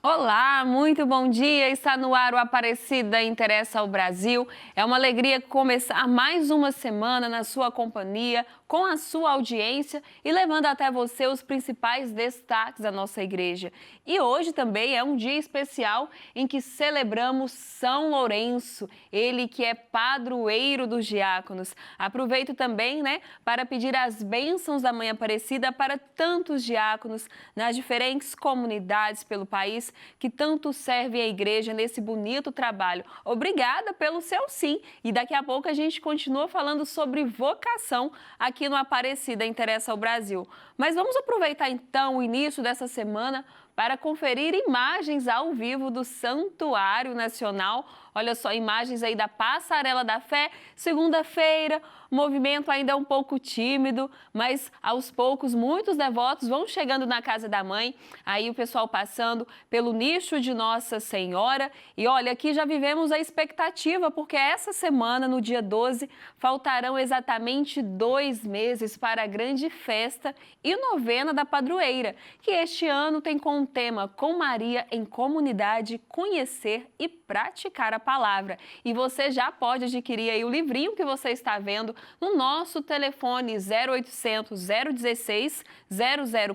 Olá, muito bom dia. Está no ar o Aparecida Interessa ao Brasil. É uma alegria começar mais uma semana na sua companhia, com a sua audiência e levando até você os principais destaques da nossa igreja. E hoje também é um dia especial em que celebramos São Lourenço, ele que é padroeiro dos diáconos. Aproveito também, para pedir as bênçãos da Mãe Aparecida para tantos diáconos nas diferentes comunidades pelo país que tanto serve a igreja nesse bonito trabalho. Obrigada pelo seu sim. E daqui a pouco a gente continua falando sobre vocação aqui no Aparecida Interessa ao Brasil. Mas vamos aproveitar então o início dessa semana para conferir imagens ao vivo do Santuário Nacional. Olha só, imagens aí da Passarela da Fé, segunda-feira. O movimento ainda é um pouco tímido, mas aos poucos muitos devotos vão chegando na casa da mãe. Aí o pessoal passando pelo nicho de Nossa Senhora. E olha, aqui já vivemos a expectativa, porque essa semana, no dia 12, faltarão exatamente 2 meses para a grande festa e novena da padroeira, que este ano tem como tema Com Maria em Comunidade, Conhecer e Praticar a Palavra. E você já pode adquirir aí o livrinho que você está vendo no nosso telefone 0800 016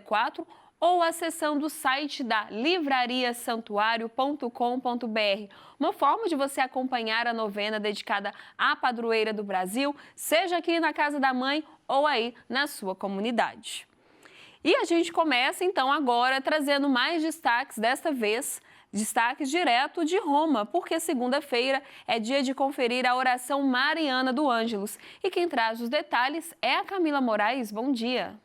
004 ou acessando o site da livrariasantuario.com.br. Uma forma de você acompanhar a novena dedicada à padroeira do Brasil, seja aqui na casa da mãe ou aí na sua comunidade. E a gente começa então agora trazendo mais destaques, desta vez destaques direto de Roma, porque segunda-feira é dia de conferir a oração mariana do Ângelus. E quem traz os detalhes é a Camila Moraes. Bom dia!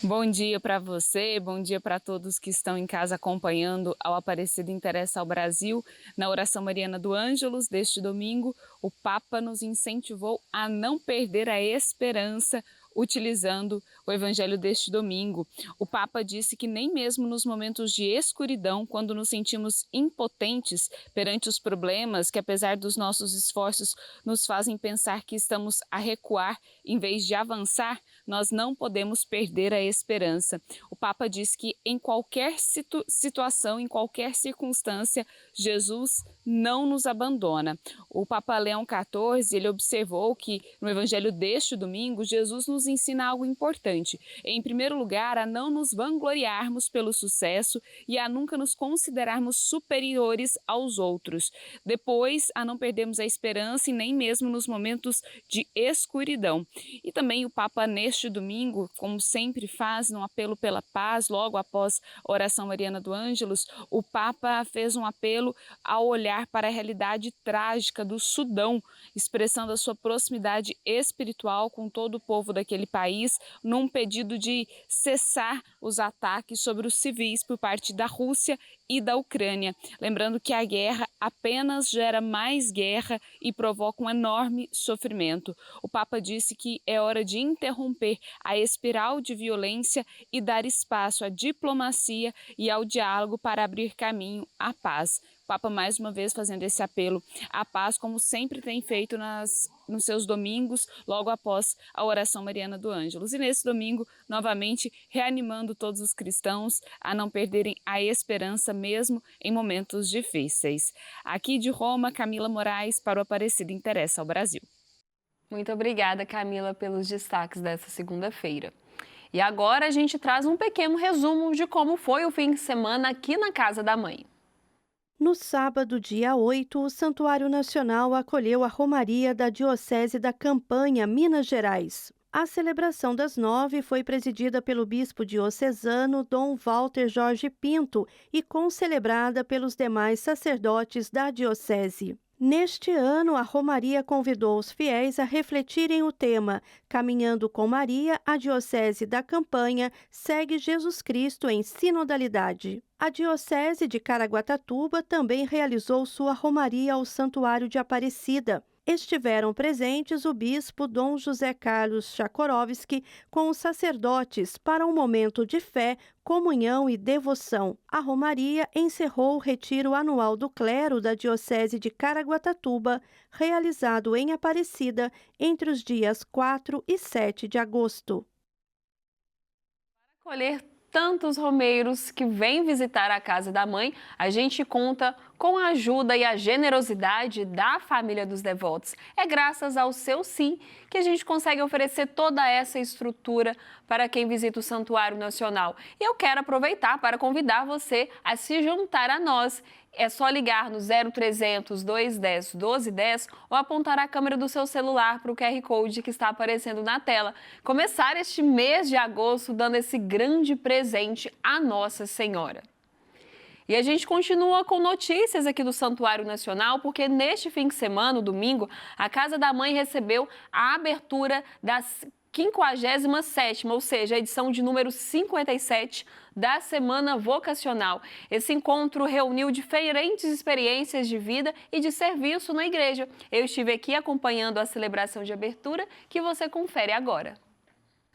Bom dia para você, bom dia para todos que estão em casa acompanhando ao Aparecida Interessa ao Brasil. Na oração mariana do Ângelus deste domingo, o Papa nos incentivou a não perder a esperança utilizando o evangelho deste domingo. O Papa disse que nem mesmo nos momentos de escuridão, quando nos sentimos impotentes perante os problemas que, apesar dos nossos esforços, nos fazem pensar que estamos a recuar em vez de avançar, nós não podemos perder a esperança. O Papa diz que em qualquer situação, em qualquer circunstância, Jesus não nos abandona. O Papa Leão XIV, ele observou que no evangelho deste domingo, Jesus nos ensina algo importante. Em primeiro lugar, a não nos vangloriarmos pelo sucesso e a nunca nos considerarmos superiores aos outros. Depois, a não perdermos a esperança e nem mesmo nos momentos de escuridão. E também o Papa, neste domingo, como sempre faz, num apelo pela paz, logo após a oração mariana do Ângelus, o Papa fez um apelo ao olhar para a realidade trágica do Sudão, expressando a sua proximidade espiritual com todo o povo daquele país, num pedido de cessar os ataques sobre os civis por parte da Rússia e da Ucrânia. Lembrando que a guerra apenas gera mais guerra e provoca um enorme sofrimento. O Papa disse que é hora de interromper a espiral de violência e dar espaço à diplomacia e ao diálogo para abrir caminho à paz. O Papa mais uma vez fazendo esse apelo à paz, como sempre tem feito nos seus domingos, logo após a oração mariana do Ângelus. E nesse domingo, novamente, reanimando todos os cristãos a não perderem a esperança mesmo em momentos difíceis. Aqui de Roma, Camila Moraes para o Aparecida Interessa ao Brasil. Muito obrigada, Camila, pelos destaques dessa segunda-feira. E agora a gente traz um pequeno resumo de como foi o fim de semana aqui na casa da mãe. No sábado, dia 8, o Santuário Nacional acolheu a Romaria da Diocese da Campanha, Minas Gerais. A celebração das 9 foi presidida pelo bispo diocesano Dom Walter Jorge Pinto e concelebrada pelos demais sacerdotes da diocese. Neste ano, a Romaria convidou os fiéis a refletirem o tema Caminhando com Maria, a Diocese da Campanha segue Jesus Cristo em sinodalidade. A Diocese de Caraguatatuba também realizou sua Romaria ao Santuário de Aparecida. Estiveram presentes o bispo Dom José Carlos Chakorovski com os sacerdotes para um momento de fé, comunhão e devoção. A Romaria encerrou o retiro anual do clero da Diocese de Caraguatatuba, realizado em Aparecida entre os dias 4 e 7 de agosto. Acolher tantos romeiros que vêm visitar a casa da mãe, a gente conta com a ajuda e a generosidade da família dos devotos. É graças ao seu sim que a gente consegue oferecer toda essa estrutura para quem visita o Santuário Nacional. E eu quero aproveitar para convidar você a se juntar a nós. É só ligar no 0300 210 1210 ou apontar a câmera do seu celular para o QR Code que está aparecendo na tela. Começar este mês de agosto dando esse grande presente à Nossa Senhora. E a gente continua com notícias aqui do Santuário Nacional, porque neste fim de semana, no domingo, a Casa da Mãe recebeu a abertura da 57ª, ou seja, a edição de número 57 da Semana Vocacional. Esse encontro reuniu diferentes experiências de vida e de serviço na igreja. Eu estive aqui acompanhando a celebração de abertura, que você confere agora.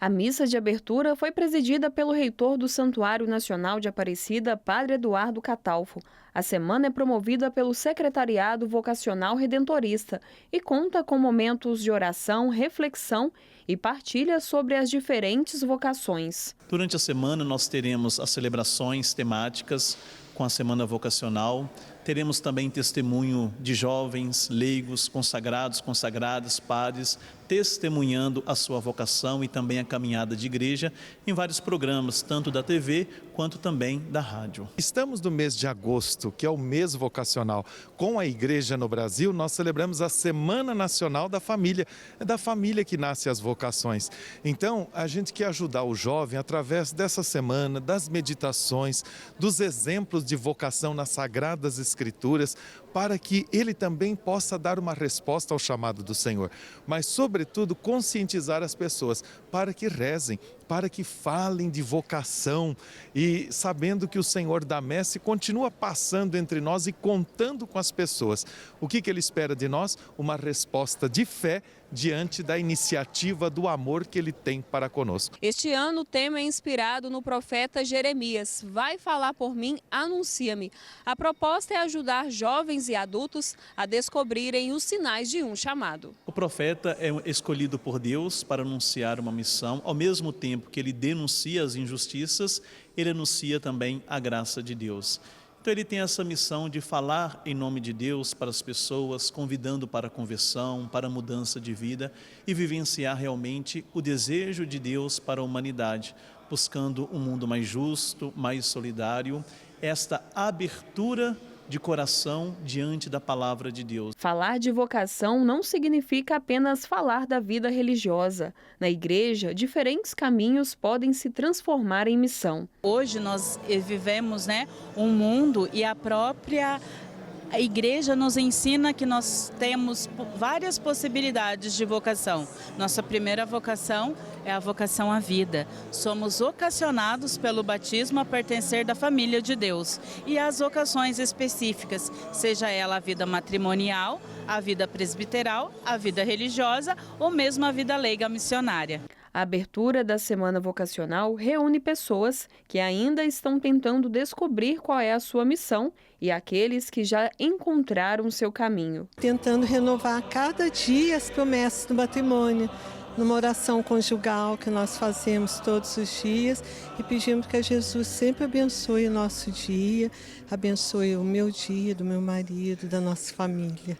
A missa de abertura foi presidida pelo reitor do Santuário Nacional de Aparecida, Padre Eduardo Catalfo. A semana é promovida pelo Secretariado Vocacional Redentorista e conta com momentos de oração, reflexão e partilha sobre as diferentes vocações. Durante a semana nós teremos as celebrações temáticas com a Semana Vocacional. Teremos também testemunho de jovens, leigos, consagrados, consagradas, padres, testemunhando a sua vocação e também a caminhada de igreja em vários programas, tanto da TV quanto também da rádio. Estamos no mês de agosto, que é o mês vocacional. Com a igreja no Brasil, nós celebramos a Semana Nacional da Família. É da família que nascem as vocações. Então, a gente quer ajudar o jovem através dessa semana, das meditações, dos exemplos de vocação nas Sagradas Escrituras, para que ele também possa dar uma resposta ao chamado do Senhor. Mas, sobretudo, conscientizar as pessoas para que rezem, para que falem de vocação e sabendo que o Senhor da Messe continua passando entre nós e contando com as pessoas. O que Ele espera de nós? Uma resposta de fé diante da iniciativa do amor que Ele tem para conosco. Este ano o tema é inspirado no profeta Jeremias. Vai falar por mim, anuncia-me. A proposta é ajudar jovens e adultos a descobrirem os sinais de um chamado. O profeta é escolhido por Deus para anunciar uma missão, ao mesmo tempo que ele denuncia as injustiças, ele anuncia também a graça de Deus. Então ele tem essa missão de falar em nome de Deus para as pessoas, convidando para a conversão, para a mudança de vida e vivenciar realmente o desejo de Deus para a humanidade, buscando um mundo mais justo, mais solidário, esta abertura de coração diante da palavra de Deus. Falar de vocação não significa apenas falar da vida religiosa. Na igreja, diferentes caminhos podem se transformar em missão. Hoje nós vivemos, um mundo e a própria igreja nos ensina que nós temos várias possibilidades de vocação. Nossa primeira vocação é a vocação à vida. Somos vocacionados pelo batismo a pertencer da família de Deus. E as vocações específicas, seja ela a vida matrimonial, a vida presbiteral, a vida religiosa ou mesmo a vida leiga missionária. A abertura da Semana Vocacional reúne pessoas que ainda estão tentando descobrir qual é a sua missão e aqueles que já encontraram seu caminho. Tentando renovar a cada dia as promessas do matrimônio, numa oração conjugal que nós fazemos todos os dias e pedimos que Jesus sempre abençoe o nosso dia, abençoe o meu dia, do meu marido, da nossa família.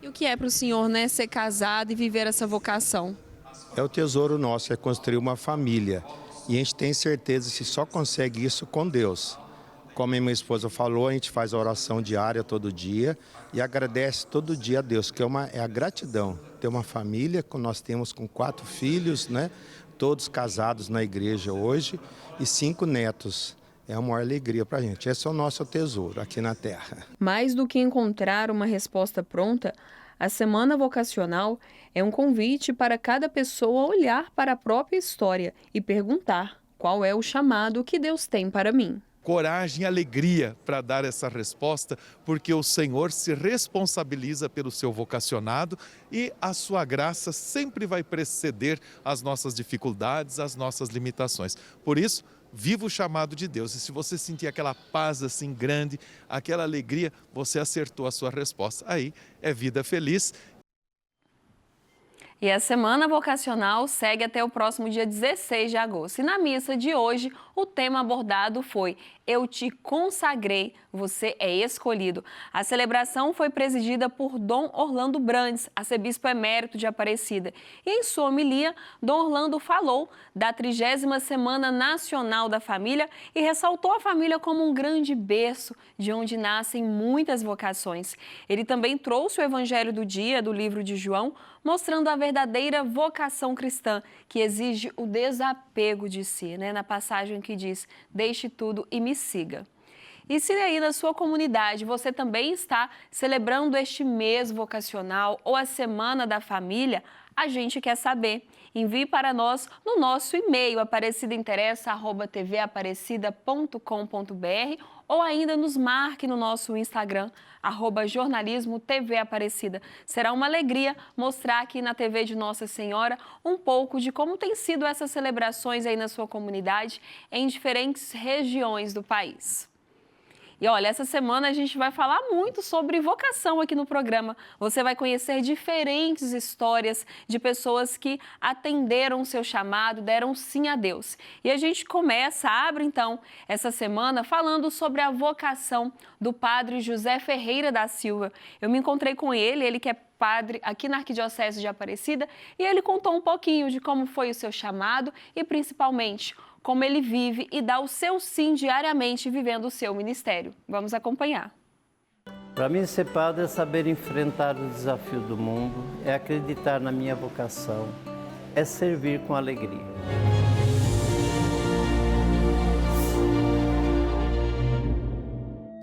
E o que é para o senhor, ser casado e viver essa vocação? É o tesouro nosso, é construir uma família. E a gente tem certeza que só consegue isso com Deus. Como a minha esposa falou, a gente faz a oração diária todo dia e agradece todo dia a Deus, que é a gratidão. Ter uma família, que nós temos com 4 filhos, todos casados na igreja hoje, e 5 netos. É uma maior alegria para a gente. Esse é o nosso tesouro aqui na Terra. Mais do que encontrar uma resposta pronta, a Semana Vocacional é um convite para cada pessoa olhar para a própria história e perguntar qual é o chamado que Deus tem para mim. Coragem e alegria para dar essa resposta, porque o Senhor se responsabiliza pelo seu vocacionado e a sua graça sempre vai preceder as nossas dificuldades, as nossas limitações. Por isso, viva o chamado de Deus. E se você sentir aquela paz assim grande, aquela alegria, você acertou a sua resposta. Aí é vida feliz. E a Semana Vocacional segue até o próximo dia 16 de agosto. E na missa de hoje, o tema abordado foi Eu te consagrei, você é escolhido. A celebração foi presidida por Dom Orlando Brandes, arcebispo emérito de Aparecida. E em sua homilia, Dom Orlando falou da 30ª Semana Nacional da Família e ressaltou a família como um grande berço de onde nascem muitas vocações. Ele também trouxe o Evangelho do Dia do livro de João, mostrando a verdadeira vocação cristã, que exige o desapego de si, na passagem que diz, deixe tudo e me siga. E se aí na sua comunidade você também está celebrando este mês vocacional ou a Semana da Família, a gente quer saber. Envie para nós no nosso e-mail aparecidainteressa@tvaparecida.com.br ou ainda nos marque no nosso Instagram, @jornalismo-tvaparecida. Será uma alegria mostrar aqui na TV de Nossa Senhora um pouco de como tem sido essas celebrações aí na sua comunidade em diferentes regiões do país. E olha, essa semana a gente vai falar muito sobre vocação aqui no programa. Você vai conhecer diferentes histórias de pessoas que atenderam o seu chamado, deram sim a Deus. E a gente abre então essa semana falando sobre a vocação do padre José Ferreira da Silva. Eu me encontrei com ele que é padre aqui na Arquidiocese de Aparecida, e ele contou um pouquinho de como foi o seu chamado e principalmente como ele vive e dá o seu sim diariamente vivendo o seu ministério. Vamos acompanhar. Para mim, ser padre é saber enfrentar o desafio do mundo, é acreditar na minha vocação, é servir com alegria.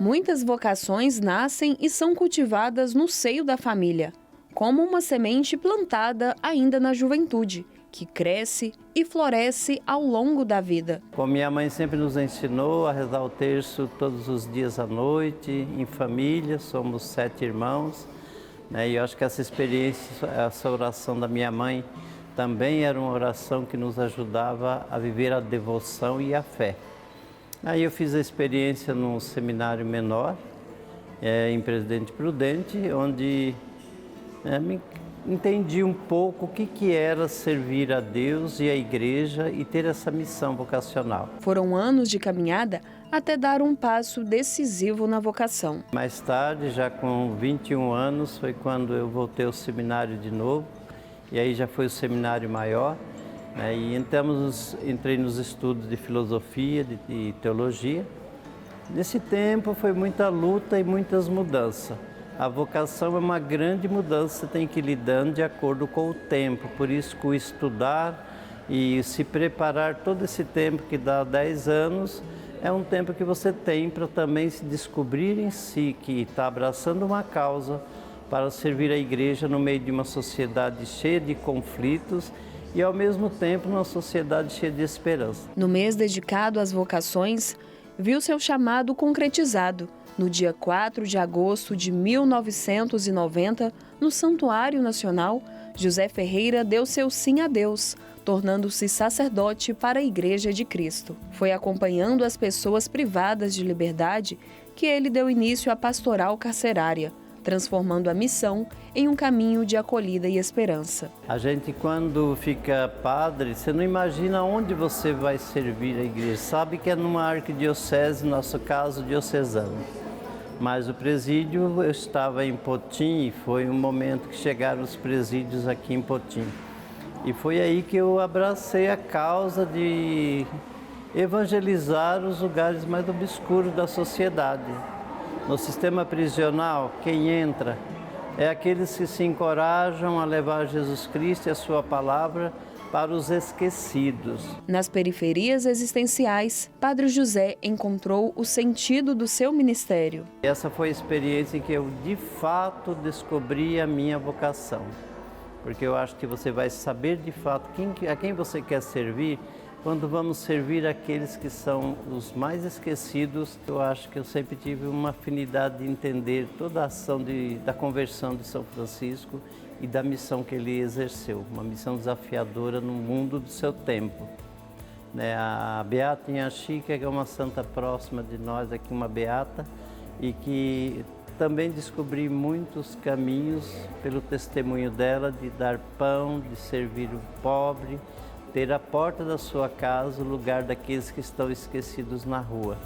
Muitas vocações nascem e são cultivadas no seio da família, como uma semente plantada ainda na juventude, que cresce e floresce ao longo da vida. Como minha mãe sempre nos ensinou a rezar o terço todos os dias à noite, em família, somos 7 irmãos, e eu acho que essa experiência, essa oração da minha mãe também era uma oração que nos ajudava a viver a devoção e a fé. Aí eu fiz a experiência num seminário menor, em Presidente Prudente, onde me entendi um pouco o que era servir a Deus e a igreja e ter essa missão vocacional. Foram anos de caminhada até dar um passo decisivo na vocação. Mais tarde, já com 21 anos, foi quando eu voltei ao seminário de novo, e aí já foi o seminário maior, e entrei nos estudos de filosofia e teologia. Nesse tempo foi muita luta e muitas mudanças. A vocação é uma grande mudança, você tem que ir lidando de acordo com o tempo. Por isso que o estudar e se preparar todo esse tempo, que dá 10 anos, é um tempo que você tem para também se descobrir em si, que está abraçando uma causa para servir a igreja no meio de uma sociedade cheia de conflitos e, ao mesmo tempo, uma sociedade cheia de esperança. No mês dedicado às vocações, viu seu chamado concretizado. No dia 4 de agosto de 1990, no Santuário Nacional, José Ferreira deu seu sim a Deus, tornando-se sacerdote para a Igreja de Cristo. Foi acompanhando as pessoas privadas de liberdade que ele deu início à pastoral carcerária, transformando a missão em um caminho de acolhida e esperança. A gente, quando fica padre, você não imagina onde você vai servir a igreja. Sabe que é numa arquidiocese, no nosso caso, diocesano. Mas o presídio, eu estava em Potim, e foi um momento que chegaram os presídios aqui em Potim. E foi aí que eu abracei a causa de evangelizar os lugares mais obscuros da sociedade. No sistema prisional, quem entra é aqueles que se encorajam a levar Jesus Cristo e a sua palavra para os esquecidos. Nas periferias existenciais, Padre José encontrou o sentido do seu ministério. Essa foi a experiência em que eu, de fato, descobri a minha vocação. Porque eu acho que você vai saber, de fato, a quem você quer servir quando vamos servir aqueles que são os mais esquecidos. Eu acho que eu sempre tive uma afinidade de entender toda a ação da conversão de São Francisco e da missão que ele exerceu, uma missão desafiadora no mundo do seu tempo. A Beata Inha Chica, que é uma santa próxima de nós aqui, uma beata, e que também descobri muitos caminhos pelo testemunho dela de dar pão, de servir o pobre, ter a porta da sua casa o lugar daqueles que estão esquecidos na rua.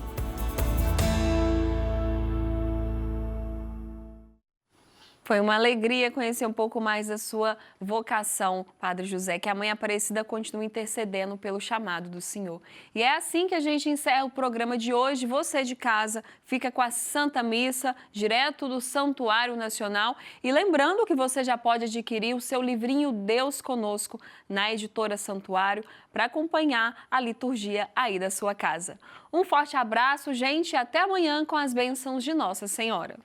Foi uma alegria conhecer um pouco mais da sua vocação, Padre José, que a Mãe Aparecida continue intercedendo pelo chamado do Senhor. E é assim que a gente encerra o programa de hoje. Você de casa fica com a Santa Missa, direto do Santuário Nacional. E lembrando que você já pode adquirir o seu livrinho Deus Conosco na editora Santuário para acompanhar a liturgia aí da sua casa. Um forte abraço, gente, e até amanhã com as bênçãos de Nossa Senhora.